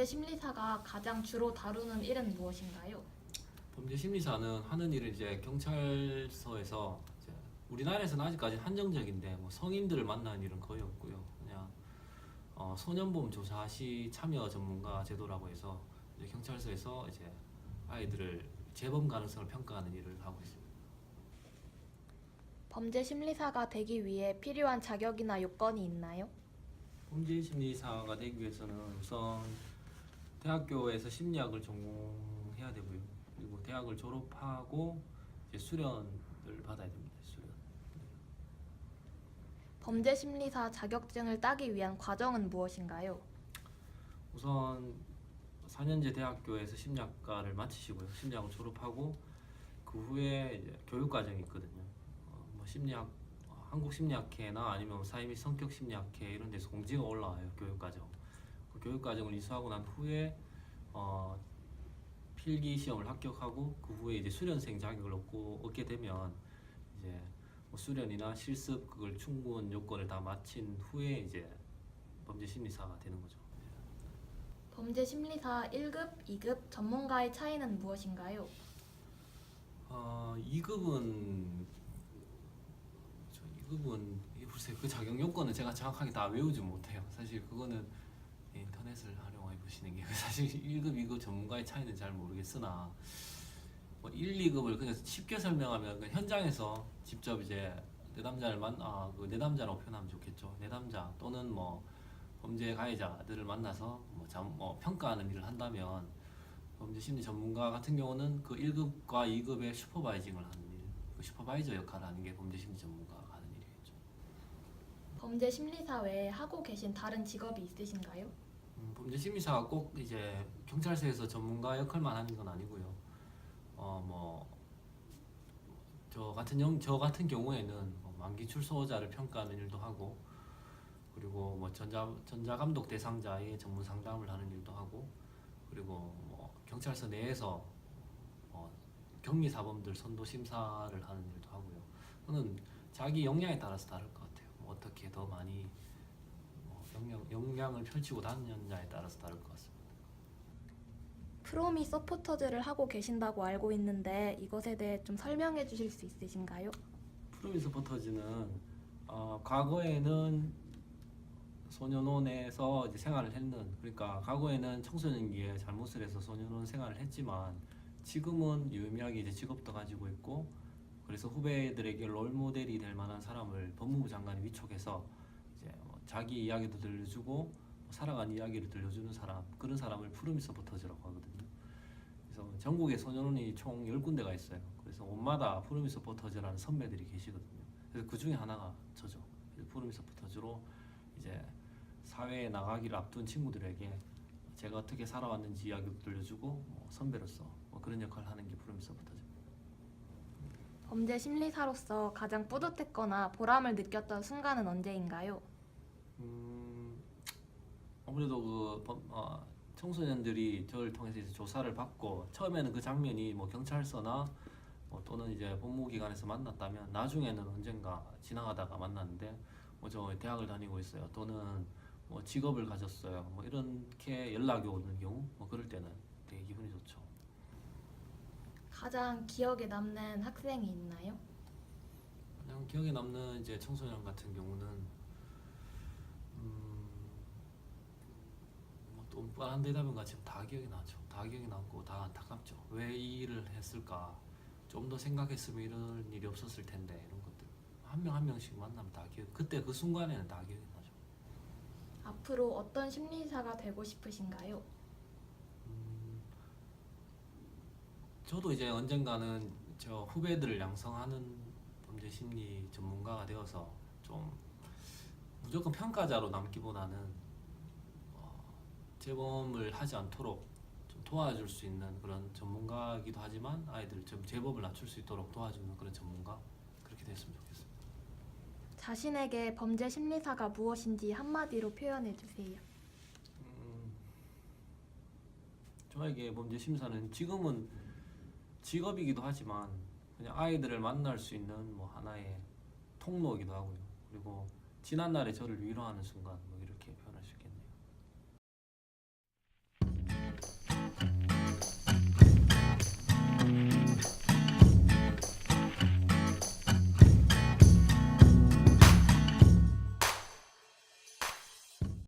심리사가 가장 주로 다루는 일은 무엇인가요? 범죄 심리사는 하는 일을 이제 경찰서에서 이제 우리나라에서는 아직까지 한정적인데 뭐 성인들을 만나는 일은 거의 없고요. 그냥 소년범 조사 시 참여 전문가 제도라고 해서 이제 경찰서에서 이제 아이들을 재범 가능성을 평가하는 일을 하고 있습니다. 범죄 심리사가 되기 위해 필요한 자격이나 요건이 있나요? 범죄 심리사가 되기 위해서는 우선 대학교에서 심리학을 전공해야 되고요. 그리고 대학을 졸업하고 이제 수련을 받아야 됩니다. 수련. 범죄 심리사 자격증을 따기 위한 과정은 무엇인가요? 우선 4년제 대학교에서 심리학과를 마치시고요. 심리학을 졸업하고 그 후에 이제 교육 과정이 있거든요. 뭐 심리학 한국 심리학회나 아니면 사회 및 성격 심리학회 이런 데서 공지가 올라와요. 교육 과정. 그 교육 과정을 이수하고 난 후에 필기 시험을 합격하고 그 후에 이제 수련생 자격을 얻게 되면 이제 뭐 수련이나 실습 그걸 충분 요건을 다 마친 후에 이제 범죄 심리사가 되는 거죠. 범죄 심리사 1급, 2급 전문가의 차이는 무엇인가요? 2급은 글쎄 그 자격 요건은 제가 정확하게 다 외우지 못해요. 사실 그거는 인터넷을 활용해 보시는 게 사실 1급, 2급 전문가의 차이는 잘 모르겠으나 뭐 1, 2급을 그냥 쉽게 설명하면 그 현장에서 직접 이제 내담자를 내담자라고 표현하면 좋겠죠. 내담자 또는 뭐 범죄 가해자들을 만나서 평가하는 일을 한다면 범죄 심리 전문가 같은 경우는 그 1급과 2급의 슈퍼바이징을 하는 일, 그 슈퍼바이저 역할을 하는 게 범죄 심리 전문가가 하는 일이겠죠. 범죄 심리사 외에 하고 계신 다른 직업이 있으신가요? 범죄 심리사가 꼭 이제 경찰서에서 전문가 역할만 하는 건 아니고요. 저 같은 경우에는 만기 출소자를 평가하는 일도 하고, 그리고 뭐 전자감독 대상자의 전문 상담을 하는 일도 하고, 그리고 뭐 경찰서 내에서 경미 사범들 선도 심사를 하는 일도 하고요. 저는 자기 역량에 따라서 다를 것 같아요. 어떻게 더 많이 역량을 펼치고 다녔냐에 따라서 다를 것 같습니다. 프로미 서포터즈를 하고 계신다고 알고 있는데 이것에 대해 좀 설명해 주실 수 있으신가요? 프로미 서포터즈는 과거에는 소년원에서 이제 생활을 했는, 그러니까 과거에는 청소년기에 잘못을 해서 소년원 생활을 했지만 지금은 유의미하게 이제 직업도 가지고 있고, 그래서 후배들에게 롤모델이 될 만한 사람을 법무부 장관이 위촉해서 이제 자기 이야기도 들려주고 살아간 이야기를 들려주는 사람, 그런 사람을 프로미 서포터즈라고 하거든요. 그래서 전국에 소년원이 총 10군데가 있어요. 그래서 온마다 프로미 서포터즈라는 선배들이 계시거든요. 그래서 그 중에 하나가 저죠. 프로미 서포터즈로 이제 사회에 나가기를 앞둔 친구들에게 제가 어떻게 살아왔는지 이야기도 들려주고 선배로서 그런 역할을 하는 게 프로미 서포터즈입니다. 범죄 심리사로서 가장 뿌듯했거나 보람을 느꼈던 순간은 언제인가요? 아무래도 청소년들이 저를 통해서 이제 조사를 받고 처음에는 그 장면이 뭐 경찰서나 또는 이제 법무기관에서 만났다면 나중에는 언젠가 지나가다가 만났는데 저 대학을 다니고 있어요, 또는 뭐 직업을 가졌어요, 뭐 이렇게 연락이 오는 경우, 그럴 때는 되게 기분이 좋죠. 가장 기억에 남는 학생이 있나요? 그냥 기억에 남는 이제 청소년 같은 경우는 또 뻔한 대답은 같지만 다 기억이 나죠. 다 기억이 나고 다 안타깝죠. 왜 이 일을 했을까? 좀 더 생각했으면 이런 일이 없었을 텐데, 이런 것들 한 명 한 명씩 만나면 다 그때 그 순간에는 다 기억이 나죠. 앞으로 어떤 심리사가 되고 싶으신가요? 저도 이제 언젠가는 저 후배들을 양성하는 범죄 심리 전문가가 되어서 좀 무조건 평가자로 남기보다는 재범을 하지 않도록 좀 도와줄 수 있는 그런 전문가이기도 하지만 아이들 좀 재범을 낮출 수 있도록 도와주는 그런 전문가, 그렇게 됐으면 좋겠습니다. 자신에게 범죄 심리사가 무엇인지 한마디로 표현해 주세요. 저에게 범죄 심리사는 지금은 직업이기도 하지만 그냥 아이들을 만날 수 있는 뭐 하나의 통로이기도 하고요. 그리고 지난날에 저를 위로하는 순간, 뭐 이렇게 표현할 수 있겠습니다.